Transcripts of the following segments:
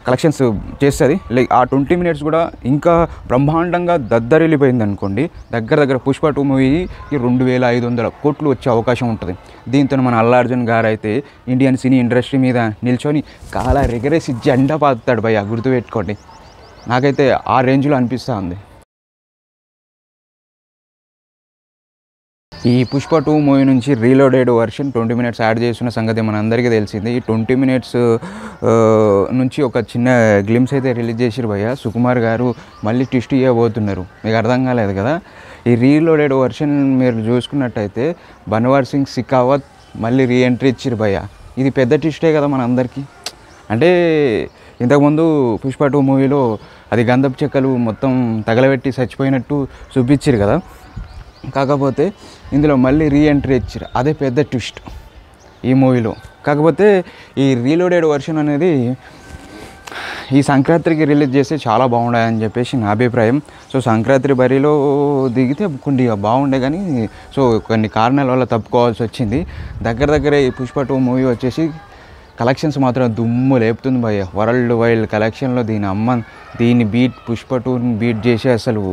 Collections చేస్తుంది. Like ఆ 20 minutes కూడా ఇంకా బ్రహ్మాండంగా దద్దరిల్లిపోయింది అనుకోండి. దగ్గర పుష్ప 2 మూవీకి 2500 కోట్లు వచ్చే అవకాశం ఉంటుంది. దీంతో మన అల్లు అర్జున్ గారు అయితే ఇండియన్ సినీ ఇండస్ట్రీ మీద నిల్చొని కాలా రెగరేసి జెండా పాతాడు భయ్య, గుర్తుపెట్టుకోండి. నాకైతే ఆ రేంజ్లో అనిపిస్తూ ఉంది. ఈ పుష్ప 2 మూవీ నుంచి రీలోడెడ్ వర్షన్ 20 మినిట్స్ యాడ్ చేస్తున్న సంగతి మన అందరికీ తెలిసింది. ఈ 20 మినిట్స్ నుంచి ఒక చిన్న గ్లిమ్స్ అయితే రిలీజ్ చేసిరు భయ్య. సుకుమార్ గారు మళ్ళీ ట్విస్ట్ ఇవ్వబోతున్నారు. మీకు అర్థం కాలేదు కదా. ఈ రీలోడెడ్ వర్షన్ మీరు చూసుకున్నట్టయితే బన్వార్ సింగ్ సికావత్ మళ్ళీ రీఎంట్రీ ఇచ్చిరు భయ్య. ఇది పెద్ద ట్విస్టే కదా మన అందరికీ. అంటే ఇంతకుముందు పుష్ప 2 మూవీలో అది గంధపు చెక్కలు మొత్తం తగలబెట్టి చచ్చిపోయినట్టు చూపించారు కదా. కాకపోతే ఇందులో మళ్ళీ రీఎంట్రీ ఇచ్చారు. అదే పెద్ద ట్విస్ట్ ఈ మూవీలో. కాకపోతే ఈ రీలోడెడ్ వర్షన్ అనేది ఈ సంక్రాంతికి రిలీజ్ చేస్తే చాలా బాగుండాయని చెప్పేసి నా అభిప్రాయం. సో సంక్రాంతి బరిలో దిగితే కొద్దిగా బాగుండే కానీ సో కొన్ని కారణాల వల్ల తప్పుకోవాల్సి వచ్చింది. దగ్గర ఈ పుష్ప 2 మూవీ వచ్చేసి కలెక్షన్స్ మాత్రం దుమ్ము లేపుతుంది భయ్య. వరల్డ్ వైడ్ కలెక్షన్లో దీని బీట్ పుష్ప 2ని బీట్ చేసి అసలు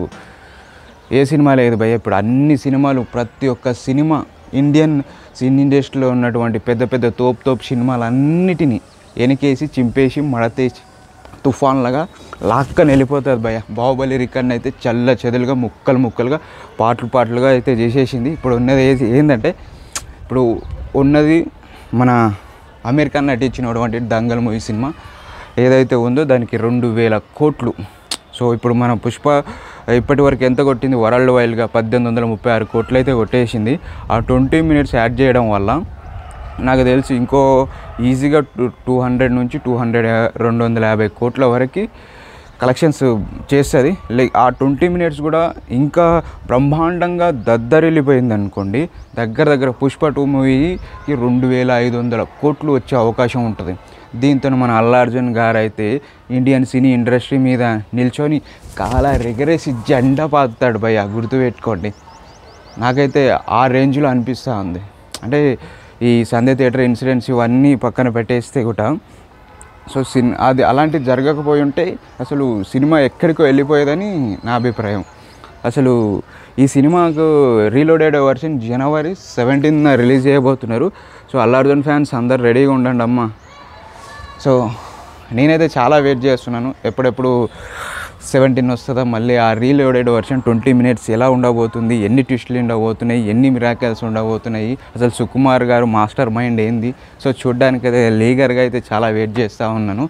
ఏ సినిమా లేదు భయ్య. ఇప్పుడు అన్ని సినిమాలు ప్రతి ఒక్క సినిమా ఇండియన్ సినీ ఇండస్ట్రీలో ఉన్నటువంటి పెద్ద తోపు సినిమాలన్నిటినీ వెనకేసి చింపేసి మడతేసి తుఫాన్లాగా లాక్కని వెళ్ళిపోతుంది భయ్య. బాహుబలి రికార్డ్ని అయితే చల్ల చెదులుగా ముక్కలుగా పాటలుగా అయితే చేసేసింది. ఇప్పుడు ఉన్నది ఏంటంటే ఇప్పుడు ఉన్నది మన అమీర్ ఖాన్ నటించినటువంటి దంగల్ మూవీ సినిమా ఏదైతే ఉందో దానికి 2000 కోట్లు. సో ఇప్పుడు మన పుష్ప ఇప్పటి వరకు ఎంత కొట్టింది, వరల్డ్ వైడ్గా 1836 కోట్లు అయితే కొట్టేసింది. ఆ 20 మినిట్స్ యాడ్ చేయడం వల్ల నాకు తెలిసి ఇంకో ఈజీగా 200 నుంచి 250 కోట్ల వరకు కలెక్షన్స్ చేస్తుంది. లైక్ ఆ 20 మినిట్స్ కూడా ఇంకా బ్రహ్మాండంగా దద్దరిల్లిపోయింది అనుకోండి. దగ్గర పుష్ప 2 మూవీకి 2500 కోట్లు వచ్చే అవకాశం ఉంటుంది. దీంతో మన అల్లు అర్జున్ గారు అయితే ఇండియన్ సినీ ఇండస్ట్రీ మీద నిల్చొని కాలా రెగరేసి జెండా పాతాడు భయ్య, గుర్తుపెట్టుకోండి. నాకైతే ఆ రేంజ్లో అనిపిస్తూ ఉంది. అంటే ఈ సంధ్య థియేటర్ ఇన్సిడెంట్స్ ఇవన్నీ పక్కన పెట్టేస్తే కూడా సో అది అలాంటివి జరగకపోయి ఉంటే అసలు సినిమా ఎక్కడికో వెళ్ళిపోయేదని నా అభిప్రాయం. అసలు ఈ సినిమాకు రీలోడెడ్ వర్షన్ జనవరి 17న రిలీజ్ చేయబోతున్నారు. సో అల్లు అర్జున్ ఫ్యాన్స్ అందరు రెడీగా ఉండండి అమ్మ. సో నేనైతే చాలా వెయిట్ చేస్తున్నాను, ఎప్పుడెప్పుడు 17 వస్తుందా మళ్ళీ ఆ రీలోడెడ్ వర్షన్ 20 మినిట్స్ ఎలా ఉండబోతుంది, ఎన్ని ట్విస్టులు ఉండబోతున్నాయి, ఎన్ని మిరాకిల్స్ ఉండబోతున్నాయి, అసలు సుకుమార్ గారు మాస్టర్ మైండ్ ఏంది. సో చూడ్డానికైతే లీగర్గా అయితే చాలా వెయిట్ చేస్తూ ఉన్నాను.